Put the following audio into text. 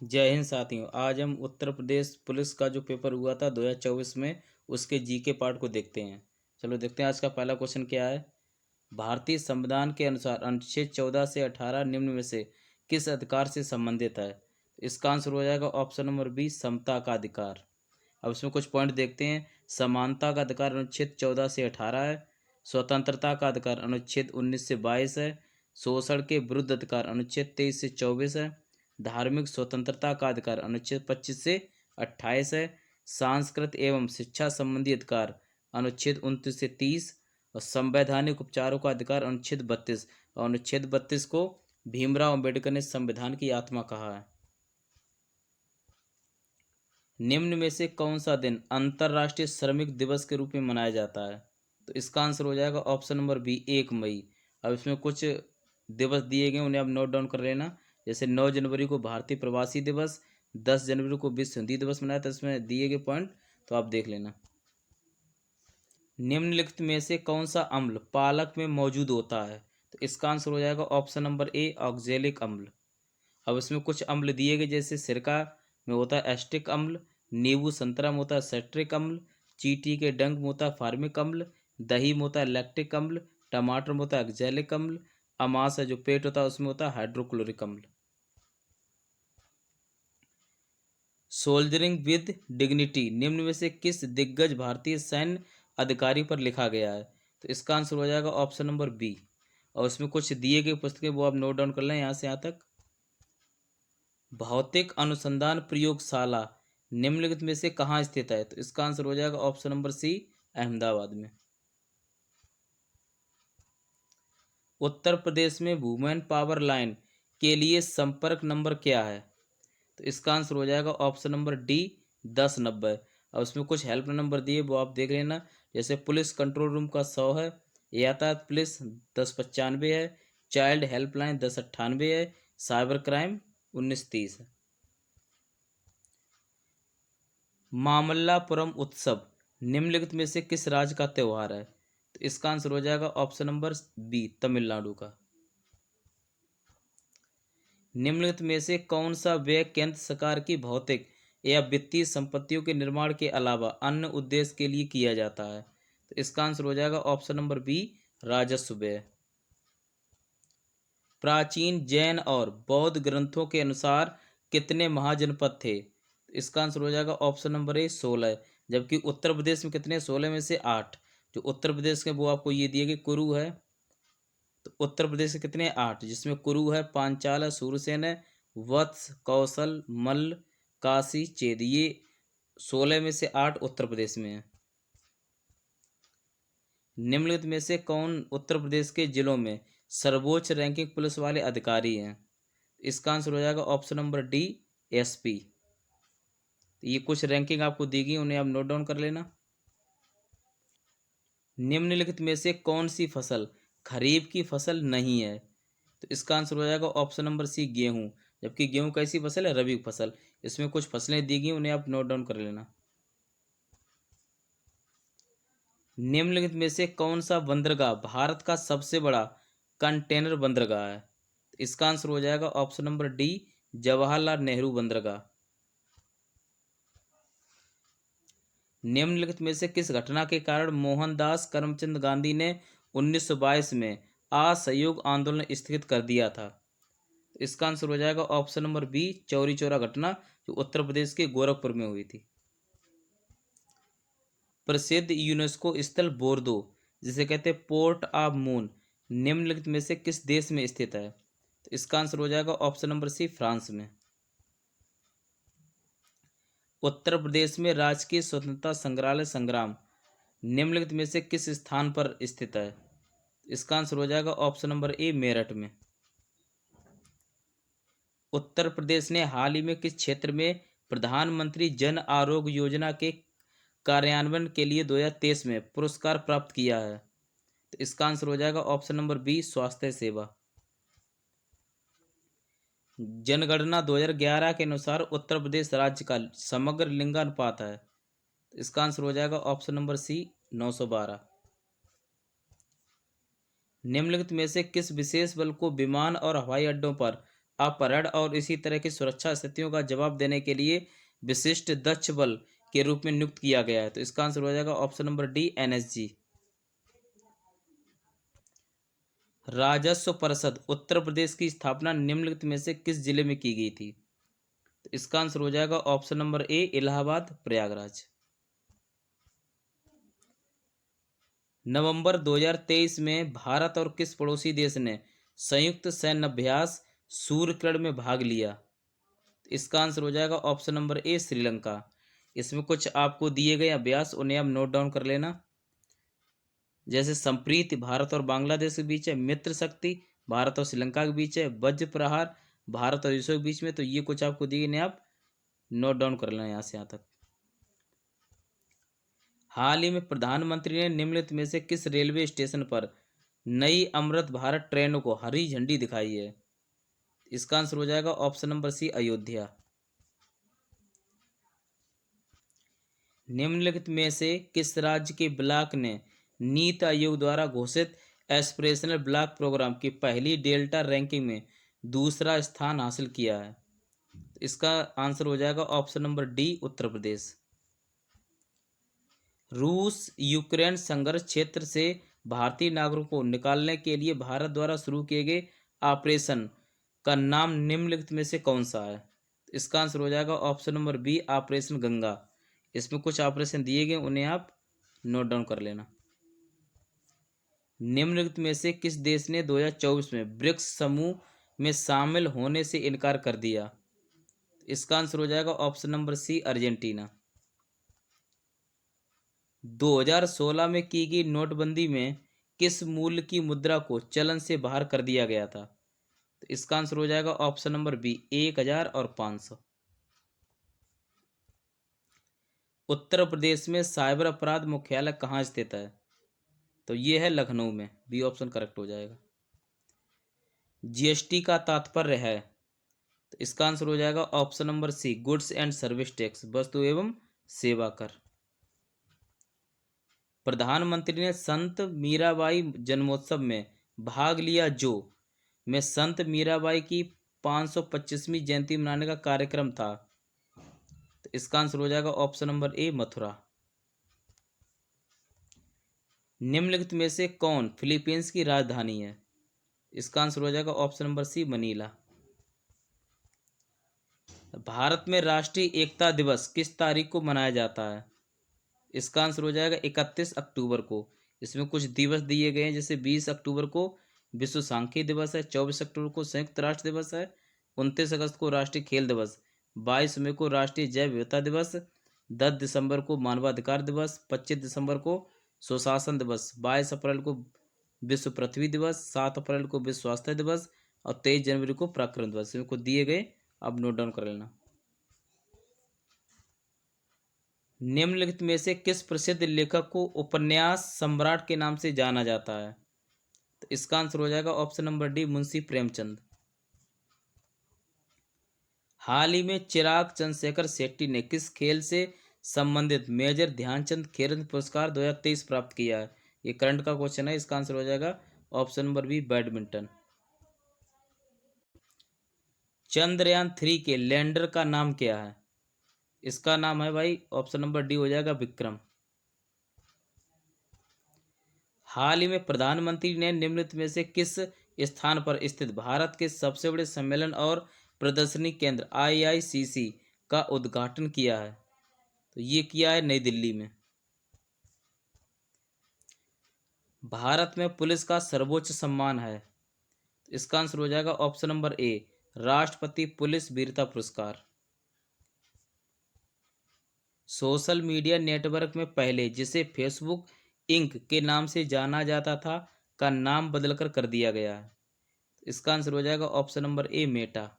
जय हिंद साथियों। आज हम उत्तर प्रदेश पुलिस का जो पेपर हुआ था 2024 में उसके जीके पार्ट को देखते हैं। चलो देखते हैं आज का पहला क्वेश्चन क्या है। भारतीय संविधान के अनुसार अनुच्छेद 14 से 18 निम्न में से किस अधिकार से संबंधित है। इसका आंसर हो जाएगा ऑप्शन नंबर बी, समता का अधिकार। अब इसमें कुछ पॉइंट देखते हैं। समानता का अधिकार अनुच्छेद 14 से 18 है। स्वतंत्रता का अधिकार अनुच्छेद 19 से 22 है। शोषण के विरुद्ध अधिकार अनुच्छेद 23 से 24 है। धार्मिक स्वतंत्रता का अधिकार अनुच्छेद 25 से 28 है। सांस्कृत एवं शिक्षा संबंधी अधिकार अनुच्छेद 29 से 30 और संवैधानिक उपचारों का अधिकार अनुच्छेद 32। और अनुच्छेद 32 को भीमराव अंबेडकर ने संविधान की आत्मा कहा है। निम्न में से कौन सा दिन अंतर्राष्ट्रीय श्रमिक दिवस के रूप में मनाया जाता है। तो इसका आंसर हो जाएगा ऑप्शन नंबर बी, 1 मई। अब इसमें कुछ दिवस दिए गए, उन्हें आप नोट डाउन कर लेना। जैसे 9 जनवरी को भारतीय प्रवासी दिवस, 10 जनवरी को विश्व हिंदी दिवस मनाया था। इसमें दिए गए पॉइंट तो आप देख लेना। निम्नलिखित में से कौन सा अम्ल पालक में मौजूद होता है। तो इसका आंसर हो जाएगा ऑप्शन नंबर ए, ऑक्जेलिक अम्ल। अब इसमें कुछ अम्ल दिए गए, जैसे सिरका में होता है एस्टिक अम्ल, नींबू संतरा में होता है सेट्रिक अम्ल, चींटी के डंक में होता है फार्मिक अम्ल, दही में होता है लैक्टिक अम्ल, टमाटर में होता है एक्जेलिक अम्ल, अमास है जो पेट होता है उसमें होता है हाइड्रोक्लोरिक अम्ल। सोल्जरिंग विद डिग्निटी निम्न में से किस दिग्गज भारतीय सैन्य अधिकारी पर लिखा गया है। तो इसका आंसर हो जाएगा ऑप्शन नंबर बी। और उसमें कुछ दिए गए पुस्तकें वो आप नोट डाउन कर लें यहाँ से यहाँ तक। भौतिक अनुसंधान प्रयोगशाला निम्नलिखित में से कहाँ स्थित है। तो इसका आंसर हो जाएगा ऑप्शन नंबर सी, अहमदाबाद में। उत्तर प्रदेश में वुमेन पावर लाइन के लिए संपर्क नंबर क्या है। तो इसका आंसर हो जाएगा ऑप्शन नंबर डी, 1090। और उसमें कुछ हेल्प नंबर दिए वो आप देख लेना। जैसे पुलिस कंट्रोल रूम का 100 है, यातायात पुलिस 1095 है, चाइल्ड हेल्पलाइन 1098 है, साइबर क्राइम 1930 है। मामल्लापुरम उत्सव निम्नलिखित में से किस राज्य का त्यौहार है। तो इसका आंसर हो जाएगा ऑप्शन नंबर बी, तमिलनाडु का। निम्नलिखित में से कौन सा व्यय केंद्र सरकार की भौतिक या वित्तीय संपत्तियों के निर्माण के अलावा अन्य उद्देश्य के लिए किया जाता है। तो इसका आंसर हो जाएगा ऑप्शन नंबर बी, राजस्व व्यय। प्राचीन जैन और बौद्ध ग्रंथों के अनुसार कितने महाजनपद थे। तो इसका आंसर हो जाएगा ऑप्शन नंबर ए, 16। जबकि उत्तर प्रदेश में कितने, 16 में से 8। जो उत्तर प्रदेश के वो आपको ये दिए गए कुरु है। तो उत्तर प्रदेश के कितने, 8, जिसमें कुरु है, पांचाल है, सूरसेन है, वत्स, कौशल, मल्ल, काशी, चेद। ये 16 में से 8 उत्तर प्रदेश में है। निम्नलिखित में से कौन उत्तर प्रदेश के जिलों में सर्वोच्च रैंकिंग पुलिस वाले अधिकारी हैं। इसका आंसर हो जाएगा ऑप्शन नंबर डी, एसपी। ये कुछ रैंकिंग आपको दी गई, उन्हें आप नोट डाउन कर लेना। निम्नलिखित में से कौन सी फसल खरीफ की फसल नहीं है। तो इसका आंसर हो जाएगा ऑप्शन नंबर सी, गेहूं। जबकि गेहूं कैसी फसल है, रबी फसल। इसमें कुछ फसलें दी गई, उन्हें आप नोट डाउन कर लेना। निम्नलिखित में से कौन सा बंदरगाह भारत का सबसे बड़ा कंटेनर बंदरगाह है। इसका आंसर हो जाएगा option number D, Jawaharlal Nehru बंदरगाह। निम्नलिखित में से किस घटना के कारण मोहनदास करमचंद गांधी ने 1922 में असहयोग आंदोलन स्थगित कर दिया था। इसका आंसर हो जाएगा option number B, Chauri Chaura घटना, जो उत्तर प्रदेश के गोरखपुर में हुई थी। प्रसिद्ध यूनेस्को स्थल बोर्दो, जिसे कहते हैं पोर्ट ऑफ मून, निम्नलिखित में से किस देश में स्थित है। तो इसका आंसर हो जाएगा ऑप्शन नंबर सी, फ्रांस में। उत्तर प्रदेश में राजकीय स्वतंत्रता संग्रहालय संग्राम निम्नलिखित में से किस स्थान पर स्थित है। इसका आंसर हो जाएगा ऑप्शन नंबर ए, मेरठ में। उत्तर प्रदेश ने हाल ही में किस क्षेत्र में प्रधानमंत्री जन आरोग्य योजना के कार्यान्वयन के लिए 2023 में पुरस्कार प्राप्त किया है। तो इसका आंसर हो जाएगा ऑप्शन नंबर बी, स्वास्थ्य सेवा। जनगणना 2011 के अनुसार उत्तर प्रदेश राज्य का समग्र लिंगानुपात है। तो इसका आंसर हो जाएगा ऑप्शन नंबर सी, 912। निम्नलिखित में से किस विशेष बल को विमान और हवाई अड्डों पर अपहरण और इसी तरह की सुरक्षा स्थितियों का जवाब देने के लिए विशिष्ट दक्ष बल के रूप में नियुक्त किया गया है। तो इसका आंसर हो जाएगा ऑप्शन नंबर डी, एनएसजी। राजस्व परिषद उत्तर प्रदेश की स्थापना निम्नलिखित में से किस जिले में की गई थी? तो इसका आंसर हो जाएगा option number A, Allahabad, Prayagraj. नवंबर 2023 में भारत और किस पड़ोसी देश ने संयुक्त सैन्य अभ्यास सूर्यकिरण में भाग लिया? इसका आंसर हो जाएगा ऑप्शन नंबर ए, श्रीलंका। इसमें कुछ आपको दिए गए अभ्यास, उन्हें आप नोट डाउन कर लेना। जैसे संप्रीति भारत और बांग्लादेश के बीच है, मित्र शक्ति भारत और श्रीलंका के बीच है, वज्र प्रहार भारत और यूएसए के बीच में। तो ये कुछ आपको दिए गए, आप नोट डाउन कर लेना यहाँ से यहाँ तक। हाल ही में प्रधानमंत्री ने निम्नलिखित में से किस रेलवे स्टेशन पर नई अमृत भारत ट्रेनों को हरी झंडी दिखाई है? इसका आंसर हो जाएगा ऑप्शन नंबर सी, अयोध्या। निम्नलिखित में से किस राज्य के ब्लॉक ने नीति आयोग द्वारा घोषित एस्पिरेशनल ब्लॉक प्रोग्राम की पहली डेल्टा रैंकिंग में दूसरा स्थान हासिल किया है? इसका आंसर हो जाएगा option number D, Uttar Pradesh. रूस यूक्रेन संघर्ष क्षेत्र से भारतीय नागरिकों को निकालने के लिए भारत द्वारा शुरू किए गए ऑपरेशन का नाम निम्नलिखित में से कौन सा है? इसका आंसर हो जाएगा option number B, operation Ganga. इसमें कुछ ऑपरेशन दिए गए, उन्हें आप नोट डाउन कर लेना। निम्नलिखित में से किस देश ने 2024 में ब्रिक्स समूह में शामिल होने से इनकार कर दिया? इसका आंसर हो जाएगा ऑप्शन नंबर सी, अर्जेंटीना। 2016 में की गई नोटबंदी में किस मूल्य की मुद्रा को चलन से बाहर कर दिया गया था? तो इसका आंसर हो जाएगा ऑप्शन नंबर बी, 1000 और 500। उत्तर प्रदेश में साइबर अपराध मुख्यालय कहाँ स्थित है? तो ये है लखनऊ में, बी ऑप्शन करेक्ट हो जाएगा। जीएसटी का तात्पर्य है? तो इसका आंसर हो जाएगा option number C, goods and service tax, वस्तु एवं सेवा कर। प्रधानमंत्री ने संत मीराबाई जन्मोत्सव में भाग लिया जो में संत मीराबाई की 525वीं जयंती मनाने का कार्यक्रम था। तो इसका आंसर हो जाएगा ऑप्शन नंबर ए, मथुरा। निम्नलिखित में से कौन फिलीपींस की राजधानी है? इसका आंसर हो जाएगा option number C, Manila. Bharat में राष्ट्रीय एकता दिवस किस तारीख को मनाया जाता है? इसका आंसर हो जाएगा 31 अक्टूबर को। इसमें कुछ दिवस दिए गए हैं, जैसे 20 अक्टूबर को विश्व सांख्यिकी दिवस है, 24 अक्टूबर को संयुक्त राष्ट्र दिवस है, 29 अगस्त को राष्ट्रीय खेल दिवस, 22 मई को राष्ट्रीय जैव विविधता दिवस, 10 दिसंबर को मानवाधिकार दिवस, 25 दिसंबर को सुशासन दिवस, 22 अप्रैल को विश्व पृथ्वी दिवस, 7 अप्रैल को विश्व स्वास्थ्य दिवस और 23 जनवरी को पराक्रम दिवस। इसमें कुछ दिए गए, अब नोट डाउन कर लेना। निम्नलिखित में से किस प्रसिद्ध लेखक को उपन्यास सम्राट के नाम से जाना जाता है? तो इसका आंसर हो जाएगा option number D, Munshi Premchand. हाल ही में चिराग चंद्रशेखर शेट्टी ने किस खेल से संबंधित मेजर ध्यानचंद खेलरत्न पुरस्कार 2023 प्राप्त किया है? ये करंट का क्वेश्चन है। इसका आंसर हो जाएगा option number B, badminton. Chandrayaan 3 के लैंडर का नाम क्या है? इसका नाम है भाई ऑप्शन नंबर डी हो जाएगा, विक्रम। हाल ही में प्रधानमंत्री ने निम्नलिखित में से किस स्थान पर स्थित भारत के सबसे बड़े सम्मेलन और प्रदर्शनी केंद्र आईआईसीसी का उद्घाटन किया है? तो ये किया है नई दिल्ली में। भारत में पुलिस का सर्वोच्च सम्मान है? तो इसका आंसर हो जाएगा ऑप्शन नंबर ए, राष्ट्रपति पुलिस वीरता पुरस्कार। सोशल मीडिया नेटवर्क में पहले जिसे फेसबुक इंक के नाम से जाना जाता था का नाम बदलकर कर दिया गया है? इसका आंसर हो जाएगा ऑप्शन नंबर ए, मेटा।